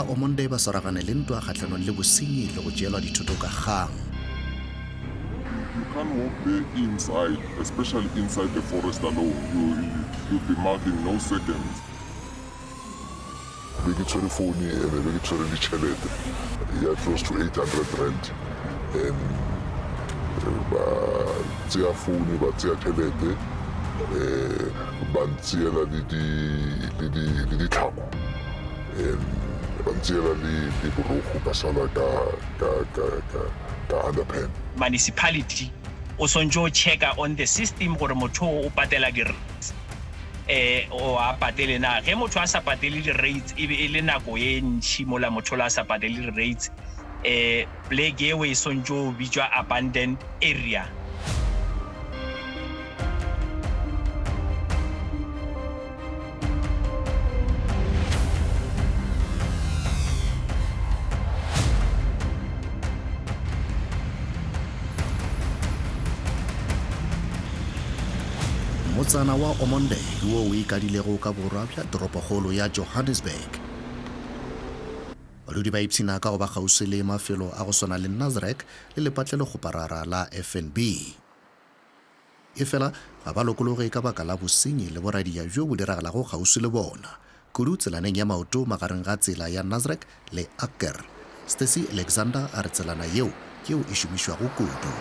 Ormonde ba soragane le ntwa kgatlhanong le bosenyi le go jeelwa dithoto ka gang. You can't walk there inside, especially inside the forest alone. You'll be marking no seconds. Be ke tshwere phone and be ke tshwere ditšhelete ya close to 800 rand and ba tseya phone ba tseya tšhelete ba ntseela le ditlhako and ba ntseela le borogo ka sala ka underpan. Municipality o sontse o checka on the system gore motho o patela di-rates o a patele na ge motho a sa patele di-rates e be e le nako e ntšhi mola motho la sa patele di-rates pleke eo e sontse o bitswa abandoned area. Motsana wa Ormonde yo o ikadilego ka borwa bja toropokgolo ya Johannesburg. Balodi ba ipsina ka go ba gausi le mafelo a go swana le Nasrec le lepatlelo go parara la FNB. E fela ga ba lokologe ka baka la bosenyi le boradia jo bo diragalago gausi le bona kudu tselaneng ya maoto magareng ga tsela ya Nasrec le Aker. Stacy Alexander a re tselana yeo e šomišwago kudu.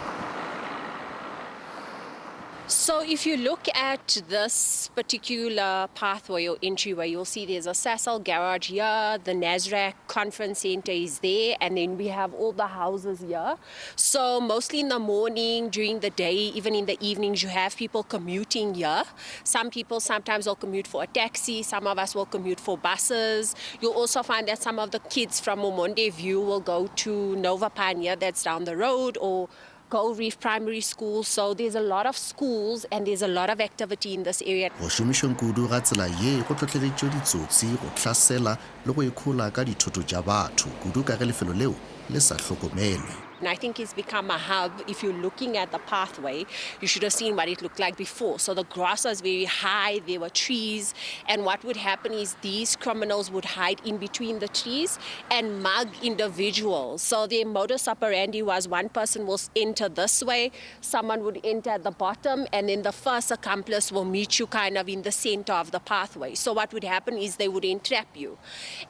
So if you look at this particular pathway or entryway, you'll see there's a Sasol garage here, the Nasrec conference center is there, and then we have all the houses here. So mostly in the morning, during the day, even in the evenings, you have people commuting here. Some people sometimes will commute for a taxi, some of us will commute for buses. You'll also find that some of the kids from Ormonde View will go to Nova Pioneer, that's down the road, or Gold Reef Primary School. So there's a lot of schools and there's a lot of activity in this area. Go šomišong kudu ga tsela ye go tlotleletšwe ditsotsi go hlasela le go ikgola ka dithoto tša batho kudu ka ge lefelo leo le sa hlokomelwe. And I think it's become a hub. If you're looking at the pathway, you should have seen what it looked like before. So the grass was very high, there were trees, and what would happen is these criminals would hide in between the trees and mug individuals. So their modus operandi was one person will enter this way, someone would enter at the bottom, and then the first accomplice will meet you kind of in the center of the pathway. So what would happen is they would entrap you.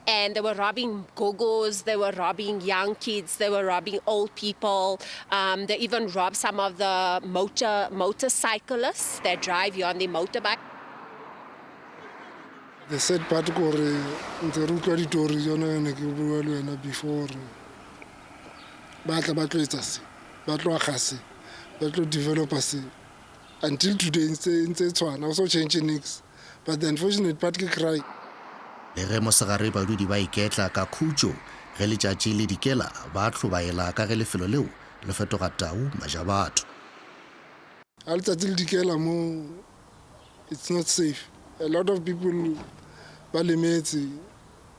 And they were robbing gogos, they were robbing young kids, they were robbing old people. They even rob some of the motorcyclists that drive you on their motorbike. The sad part gore ntse re utlwa ditori yona ne ke bua le wena before ba tla etsa se ba tlo aga se ba tlo develop se until today ntse tshwana also change nix but the unfortunate part ke cry le ge mosegare badudi ba iketla ka khutšo ge letšatši le dikela ba tlhobaela ka ge lefelo leo le fetoga tau maja batho. a letsatsi le dikela mo it's not safe. A lot of people ba lemetse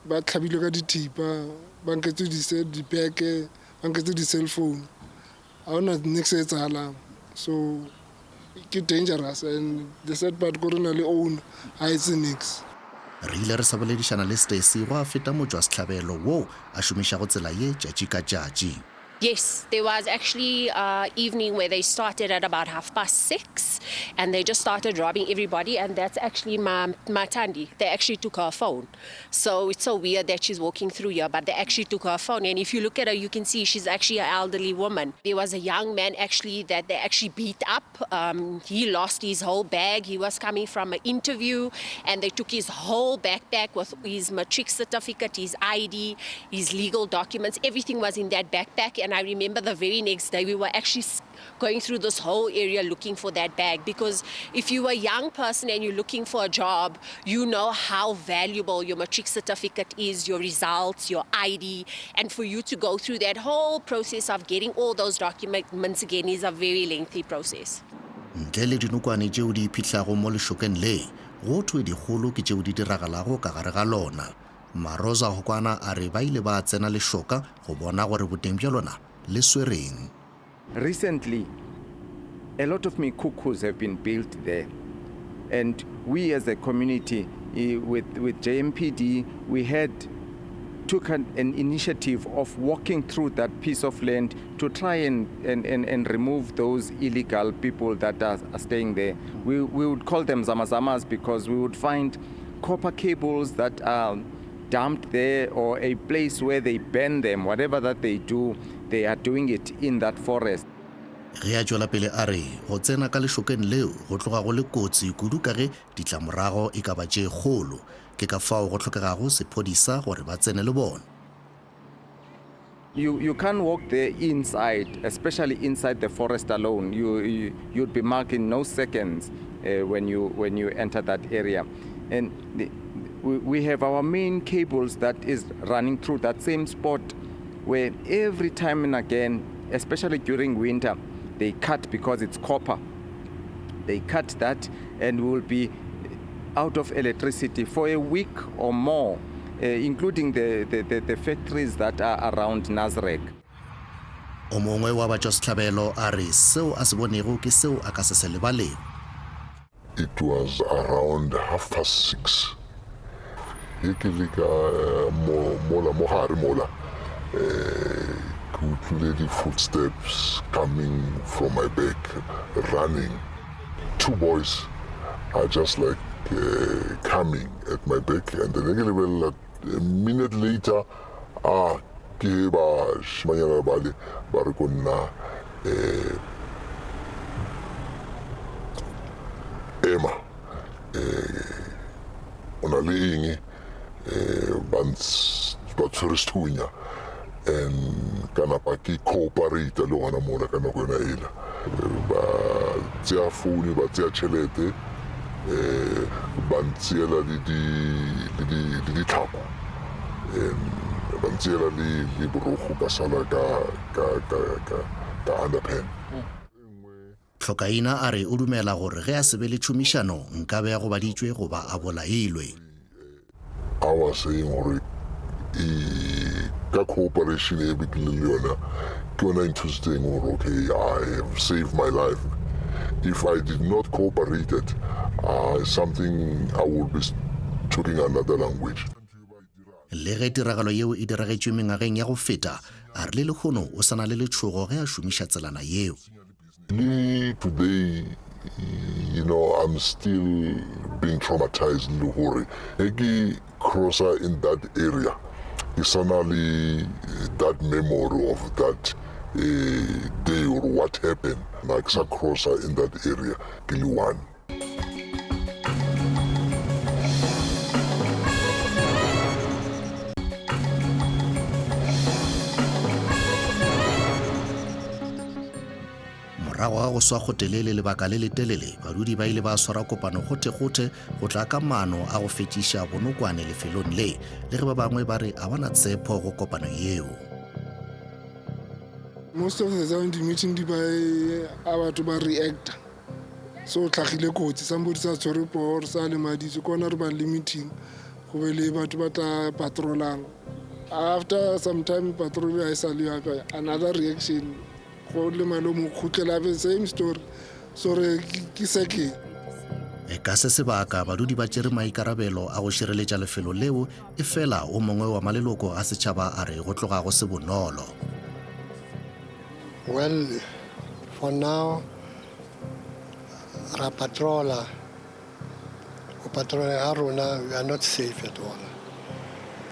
ba tlhabilwe ka dithipa ba nketse dipeke ba nketse di-cell phone a ona nix e etsahalang so ke dangerous and the sad part gore na le own ha etse nix. Re ile re sa boledišana le Stacy go a feta mojwa setlhabelo wo a šomišago tsela ye tšatši ka tšatši. Yes, there was actually evening where they started at about 6:30 and they just started robbing everybody, and that's actually my Tandi. They actually took her phone. So it's so weird that she's walking through here, but they actually took her phone, and if you look at her, you can see she's actually an elderly woman. There was a young man actually that they actually beat up. He lost his whole bag. He was coming from an interview, and they took his whole backpack with his matric certificate, his ID, his legal documents. Everything was in that backpack. And I remember the very next day we were actually going through this whole area looking for that bag, because if you are a young person and you're looking for a job, you know how valuable your matric certificate is, your results, your ID, and for you to go through that whole process of getting all those documents again is a very lengthy process. Ntle le dinokwane tšeo di iphihlago mo lešokeng le go thwe dikgolo ke tšeo di diragalago ka gare ga lona. Maroza go kwana a re ba ile ba tsena lešoka go bona gore boteng bja lona le swereng. Recently, a lot of cuckoos have been built there. And we as a community, with JMPD, we had took an initiative of walking through that piece of land to try and remove those illegal people that are staying there. We would call them zamazamas because we would find copper cables that are dumped there, or a place where they burn them. Whatever that they do, they are doing it in that forest. Ge a tšwela pele a re go tsena ka lešokeng leo go tloga go le kotsi kudu ka ge ditlamorago e ka ba tše kgolo, ke ka fao go tlhokegago sephodisa gore ba tsene le bona. You can't walk there inside, especially inside the forest alone. You'd be marked in no seconds when you enter that area. And we have our main cables that is running through that same spot where every time and again, especially during winter, they cut because it's copper. They cut that and we will be out of electricity for a week or more, including the factories that are around Nasrec. O mongwe wa batšwasehlabelo a re seo a se bonego ke seo a ka se se lebalego. It was around 6:30. Ye ke le ka mola ke utlwile the footsteps coming from my back, running. Two boys are just like coming at my back, and then a minute later, ke ba shimanyana bale ba re konna Emma ona le eng ba tshwere sethunya and kana pa ke cooperate le gona mona ka nako ena ela ba tšea founu ba tšea tšhelete ba ntseela le ditlhako ba ntseela le borogo ka sala ka underpan. Tlhokaina a re o dumela gore ge a se be le tšhomišano nka be go baditšwe goba a bolailwe. I was saying gore ka cooperation e betlile le yona ke yona interesting gore okay, I have saved my life. If I did not cooperate it, something I would be talking another language. Le ge tiragalo yeo e diragetšwe mengwageng ya go feta, a re le lekgono o sana le letšhogo ge a šomiša tselana yeo. Today, you know, I'm still being traumatized. Egi crosser in that area, it's only that memory of that day or what happened. Like a crosser in that area, Giliwan. Morago ga go swa kgotelele lebaka le letelele, badudi ba ile ba swara kopano gote go tla ka maano a go fetiša bonokwane lefelong le ge ba bangwe ba re a bona tshepo go kopano yeo. Most of the time the meeting di ba a batho ba reacta, so tlhagile kotsi somebody sa tshwere por sa le maditse kona re ba le meeting go be le batho ba tla patrolang. After some time patrol ya sa le ya another reaction go le malo mo khutlela the same story, so re ke seke e ka se sebaka badudi ba tšere maikarabelo a go šireletša lefelo leo e fela o mongwe wa maleloko a setšhaba a re go tloga go se bonolo. Well, for now, ra patrola ya rona, we are not safe at all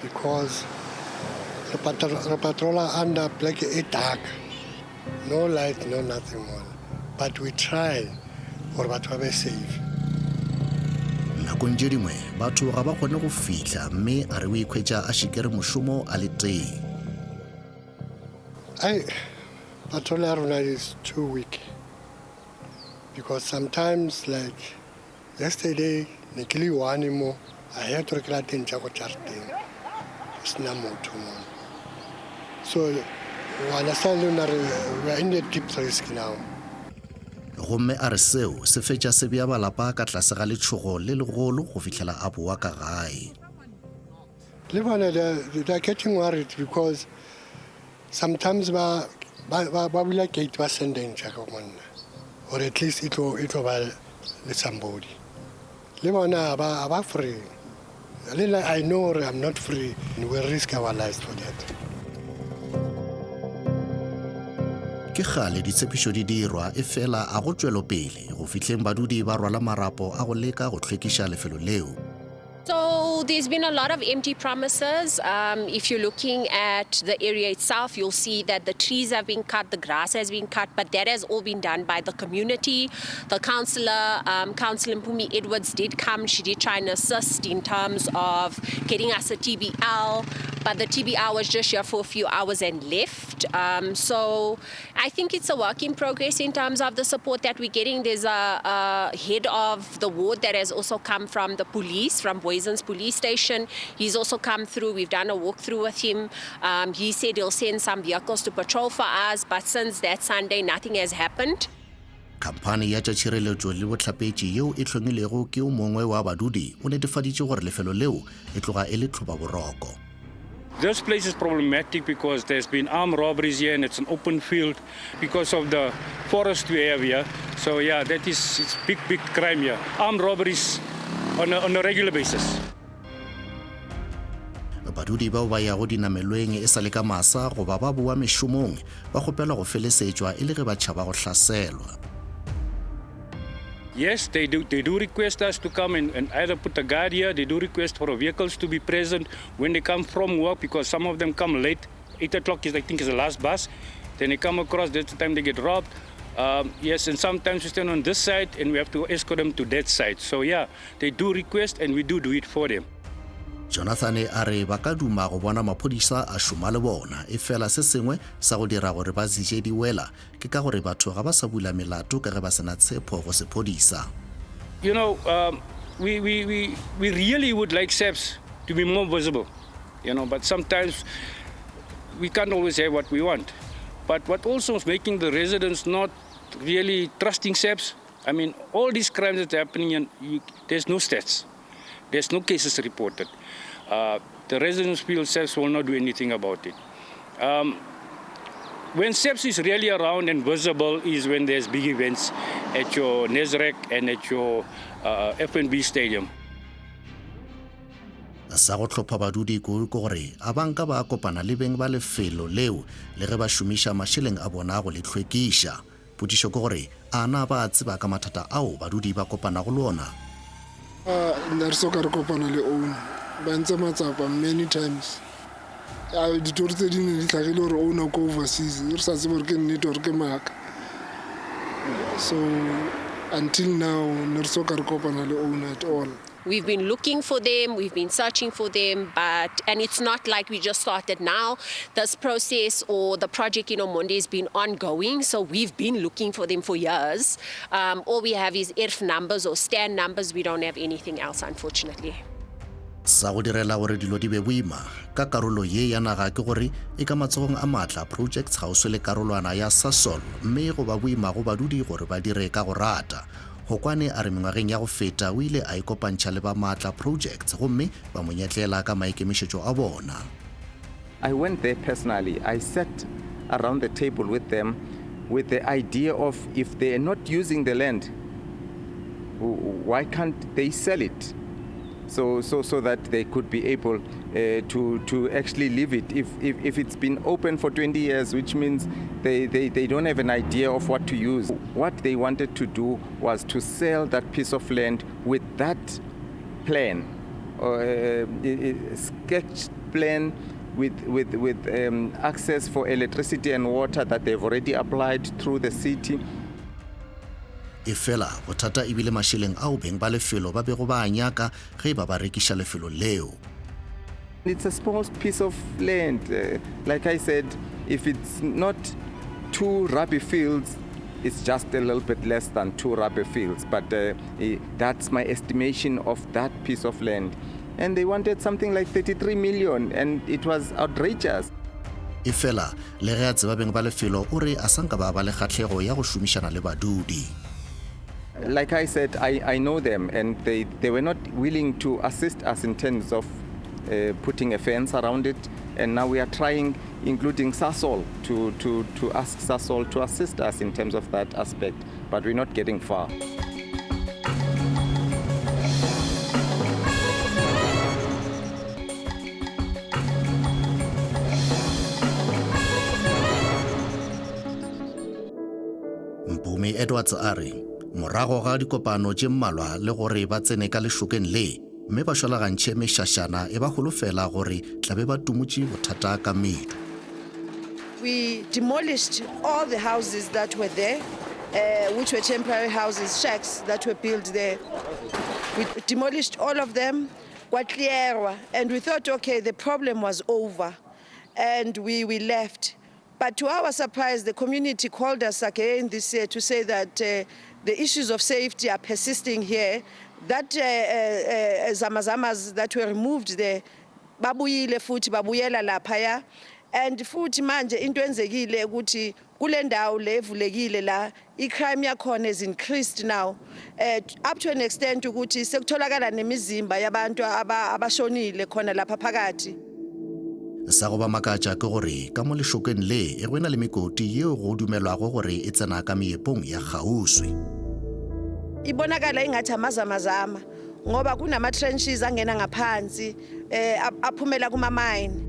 because the patrola under like a dark, no light, no nothing more. But we try for batho ba be safe. Nakong tše dingwe batho ga ba kgone go fihla mme a re o ikhwetša a šikere mošomo a le teng. Patrol ya rona is too weak because sometimes, like yesterday, ne ke le one mo I had to rekela teng tša go charteng sena motho mo. So we understand we are in the deep risk now. Gomme a re seo se fetša se bea balapa ka tlase ga letšhogo le legolo go fihlela a boa ka gae. Le bona they are getting worried because sometimes ba bula gate ba senda in jaaka monna, or at least it will ba le somebody. Le bona ba free I know I'm not free. We risk our lives for that. Ke gale ditshepišo di dirwa e fela a go tšwelo pele go fihleng badudi ba rwala marapo a go leka go hlwekiša lefelo leo. So there's been a lot of empty promises. If you're looking at the area itself, you'll see that the trees have been cut, the grass has been cut, but that has all been done by the community. The councillor, Councillor Mpumi Edwards, did come. She did try and assist in terms of getting us a TBL, but the TBL was just here for a few hours and left. So I think it's a work in progress in terms of the support that we're getting. There's a head of the ward that has also come from the police, from Boysen's police station. He's also come through. We've done a walkthrough with him. He said he'll send some vehicles to patrol for us, but since that Sunday, nothing has happened. Khamphane ya tša tšhireletšo le bohlapetši yeo e hlongilego ke o mongwe wa badudi o netefaditše gore lefelo leo e tloga e le tlhoba boroko. This place is problematic because there's been armed robberies here and it's an open field because of the forest we have here. So yeah, it's big crime here. Armed robberies on a regular basis. Badudi bao ba yago dinamelweng e sa le ka masa go ba boa mešomong ba kgopela go felesetšwa e le ge ba tšhaba go hlaselwa. Yes, they do request us to come and either put a guard here. They do request for vehicles to be present when they come from work because some of them come late. 8 o'clock I think is the last bus. Then they come across, that's the time they get robbed. Yes, and sometimes we stand on this side and we have to escort them to that side. So yeah, they do request and we do it for them. Jonathan a re ba ka duma go bona maphodisa a šoma le bona e fela se sengwe sa go dira gore ba zije di wela ke ka gore batho ga ba sa bula melato ka ge ba sena tshepo go sephodisa. You know, we really would like SABC to be more visible, you know, but sometimes we can't always have what we want. But what also is making the residents not really trusting SABC, I mean, all these crimes that are happening, and there's no stats. There's no cases reported. The residents feel SABC will not do anything about it. When SABC is really around and visible is when there's big events at your Nasrec and at your FNB stadium. Sa go tlhopha badudi ko gore a banka ba kopana le beng ba lefelo leo le ge ba šomiša mašeleng a bona go le hlwekiša. Potšišo ke gore a na ba tseba ka mathata ao badudi ba kopana go lona. Nna re soka re kopana le own ba ntse matsapa many times. Ditori tse dingwe di tlhagile gore own ko overseas re sa tsebe gore ke nnete gore ke maaka. So until now ne re soka re kopana le own at all. We've been looking for them, we've been searching for them, and it's not like we just started now. This process or the project in Ormonde has been ongoing, so we've been looking for them for years. All we have is IRF numbers or stand numbers. We don't have anything else, unfortunately. Sa go direla gore dilo di be boima ka karolo ye ya naga ke gore e ka matsogong a matla projects ga o se le karolwana ya SASOL mme go ba boima go badudi gore ba dire ka go rata. Hokwane a re mengwageng ya go feta o ile a ikopantšha le ba matla projects gomme ba mo nyetlela ka maikemišetšo a bona. I went there personally. I sat around the table with them with the idea of if they are not using the land, why can't they sell it? So that they could be able to actually live it. If it's been open for 20 years, which means they don't have an idea of what to use. What they wanted to do was to sell that piece of land with that plan, sketch plan with access for electricity and water that they've already applied through the city. E fela bothata e bile mašeleng ao beng ba lefelo ba bego ba nyaka ge ba ba rekiša lefelo leo. It's a small piece of land. Like I said, if it's not 2 rugby fields, it's just a little bit less than 2 rugby fields. But that's my estimation of that piece of land. And they wanted something like 33 million, and it was outrageous. E fela le ge a tseba beng ba lefelo o re a sanka ba le kgatlhego ya go šomišana le badudi. Like I said, I know them, and they were not willing to assist us in terms of putting a fence around it. And now we are trying, including SASOL, to ask SASOL to assist us in terms of that aspect, but we're not getting far. Edwards a re morago ga dikopano tše mmalwa le gore ba tsene ka lešokeng le mme ba šolagantšhe mešašana e ba holofela gore tlabe ba tumutše bothata ka medu. We demolished all the houses that were there, which were temporary houses, shacks that were built there. We demolished all of them, and we thought, okay, the problem was over, and we left. But to our surprise, the community called us again this year to say that the issues of safety are persisting here, that zamazamas that were removed there, babuyile futhi babuyela laphaya. And futhi manje into enzekile ukuthi kule ndawo le evulekile la icrime yakhona is increased now up to an extent ukuthi sekutholakala nemizimba yabantu abashonile khona lapha phakathi. Sa go ba makatša ke gore ka mo lešokeng le e go ena le mekoti yeo go dumelwago gore e tsena ka meepong ya kgauswi. Ibonakala ingathi amazamazama ngoba kunama-trenches angena ngaphansi aphumela kuma-mine.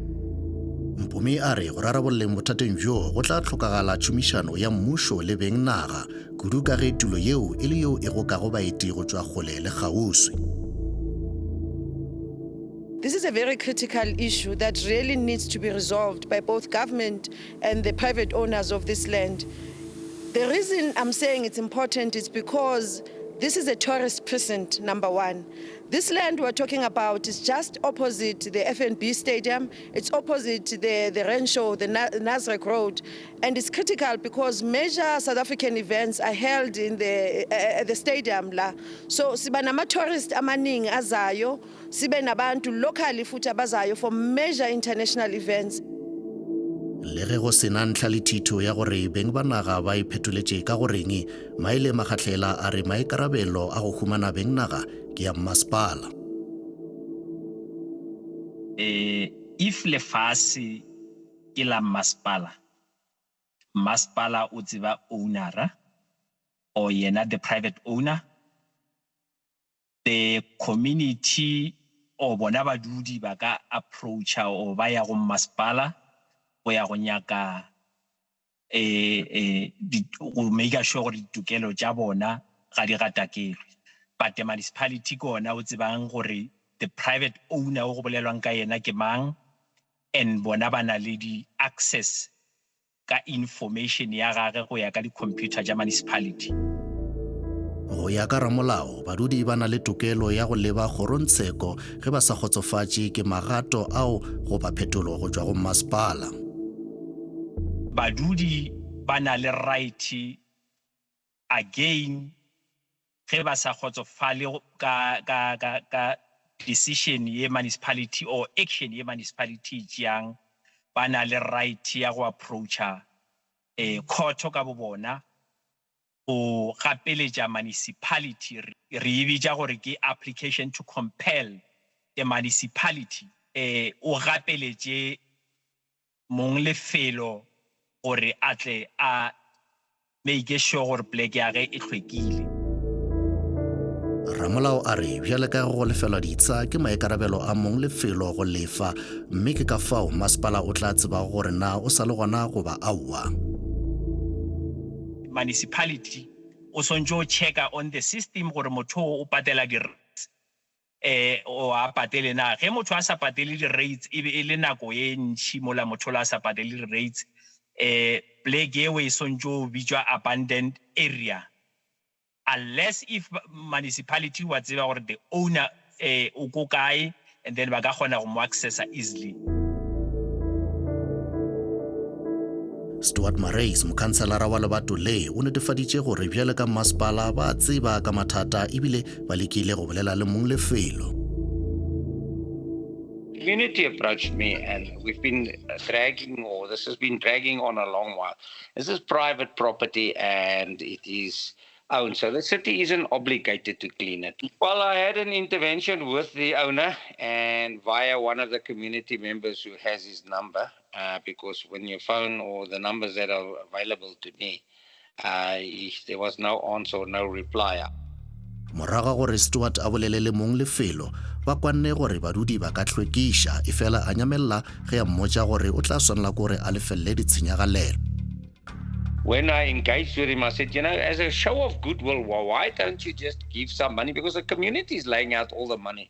Mpumi a re go rarabololeng bothateng bjo go tla tlhokagala tšhomišano ya mmušo le beng naga kudu ka ge tulo yeo e le yeo e go kago baeti go tšwa kgole le kgauswi. This is a very critical issue that really needs to be resolved by both government and the private owners of this land. The reason I'm saying it's important is because this is a tourist precinct, number one. This land we're talking about is just opposite the FNB Stadium. It's opposite the Rancho, the Nasrec Road. And it's critical because major South African events are held in the stadium. So siba nama tourist amaning azayo, sibe nabantu locally futhi abazayo for major international events. Le ge go sena ntlha le thito ya gore beng ba naga ba iphetholetše ka goreng maele makgatlela a re maikarabelo a go humana beng naga ke ya mmasepala. If lefase ke la mmasepala o tseba ownera or yena the private owner, the community or bona badudi ba ka approacha o ba ya go mmasepala go ya go nyaka go make sure gore ditokelo tša bona ga di gatakelwe. But the municipality kona o tsebang gore the private owner o go bolelwang ka yena ke mang and bona ba na le di access ka information ya gage go ya ka di computer tša municipality. Go ya ka ramolao badudi ba na le tokelo ya go leba kgorontsheko ge ba sa kgotsofatše ke magato ao go ba phetolo go tšwa go mmasepala. Badudi ba na le right again ge ba sa kgotsofale ka decision ye municipality or action ye municipality tšeang, ba na le right ya go approacha court ka bo bona go gapeletša municipality re e bitša gore ke application to compel the municipality o gapeletše mong lefelo gore a tle a make sure gore pleke ya ge e hlwekile. Ramolao a re bjale ka go lefelwa ditsa ke maikarabelo a mong lefelo go lefa mme ke ka fao masepala o tla tseba gore na o sa le gona go ba aua. Municipality o sontse o checka on the system gore motho o patela di-rates o a patele na. Ge motho a sa patele di-rates e be e le nako e ntšhi mola motho a sa patele di-rates pleke eo e sontse o bitšwa abandoned area, unless if municipality wa tseba gore the owner o ko kae and then ba ka kgona go mo accessa easily. Stuart Marais mokhanselara wa lebato le o netefaditše gore bjale ka mmasepala ba tseba ka mathata ebile ba lekile go bolela le mong lefelo. Community approached me and we've been this has been dragging on a long while. This is private property and it is owned, so the city isn't obligated to clean it. Well, I had an intervention with the owner and via one of the community members who has his number, because when you phone or the numbers that are available to me, there was no answer or no reply. Moraga gore Stuart a bolele le mong lefelo ba kwanne gore badudi ba ka hlwekiša efela a nyamella ge a mmotša gore o tla swanela gore a lefelle ditshenyagalelo. When I engaged with him, I said, as a show of goodwill, why don't you just give some money? Because the community is laying out all the money.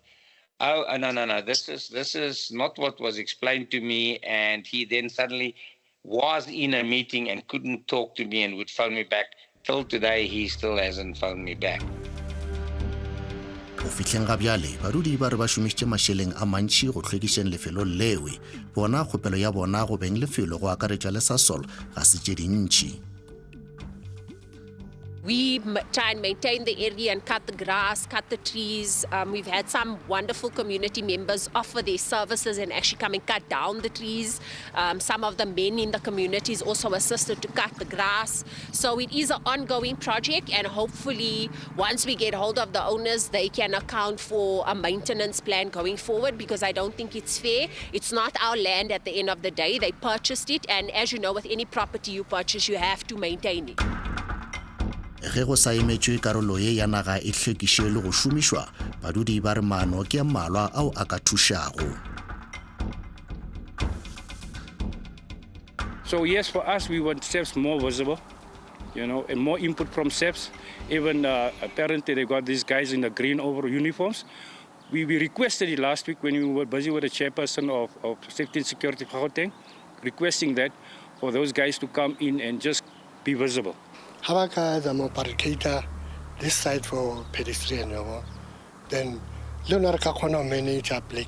Oh, no. This is not what was explained to me. And he then suddenly was in a meeting and couldn't talk to me and would phone me back. Till today, he still hasn't phoned me back. Go fitlheng ga bjale barudi ba re ba šomišitše mašeleng a mantši go hlwekišeng lefelo lewe bona kgopelo ya bona go beng lefelo go akaretša le Sasol ga se tše dintši. We try and maintain the area and cut the grass, cut the trees. We've had some wonderful community members offer their services and actually come and cut down the trees. Some of the men in the communities also assisted to cut the grass. So it is an ongoing project, and hopefully once we get hold of the owners, they can account for a maintenance plan going forward, because I don't think it's fair. It's not our land at the end of the day. They purchased it, and as you know, with any property you purchase, you have to maintain it. Ge go sa emetšwe karolo ye ya naga e hlwekišwe le go šomišwa badudi ba re maano ke a mmalwa ao a ka thušago. So yes, for us, we want SABC more visible, and more input from SABC. Even apparently they got these guys in the green over uniforms. We requested it last week when we were busy with the chairperson of Safety and Security Gauteng, requesting that for those guys to come in and just be visible. Habaka the barricade this side for pedestrian, then Leonard Kakona manage a play.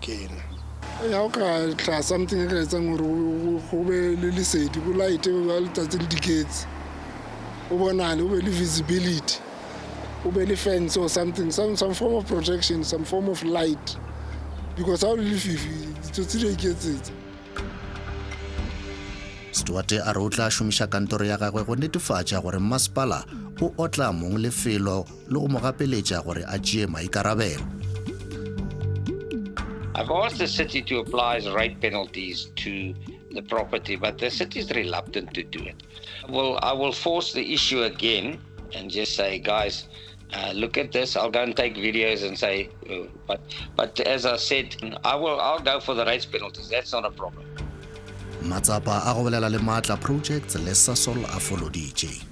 Okay, try something like that. Said, you light indicates visibility, fence or something, some form of projection, some form of light. Because how do you get it? Stuart a re o tla šomiša kantoro ya gagwe go netefatša gore mmasepala o otla mong lefelo le go mo gapeletša gore a tšee maikarabelo. I've asked the city to apply rate penalties to the property, but the city is reluctant to do it. I will force the issue again and just say, guys, look at this. I'll go and take videos and say, but as I said, I'll go for the rates penalties. That's not a problem. Matsapa a go bolela le Maatla Project le Sasol a foloditše.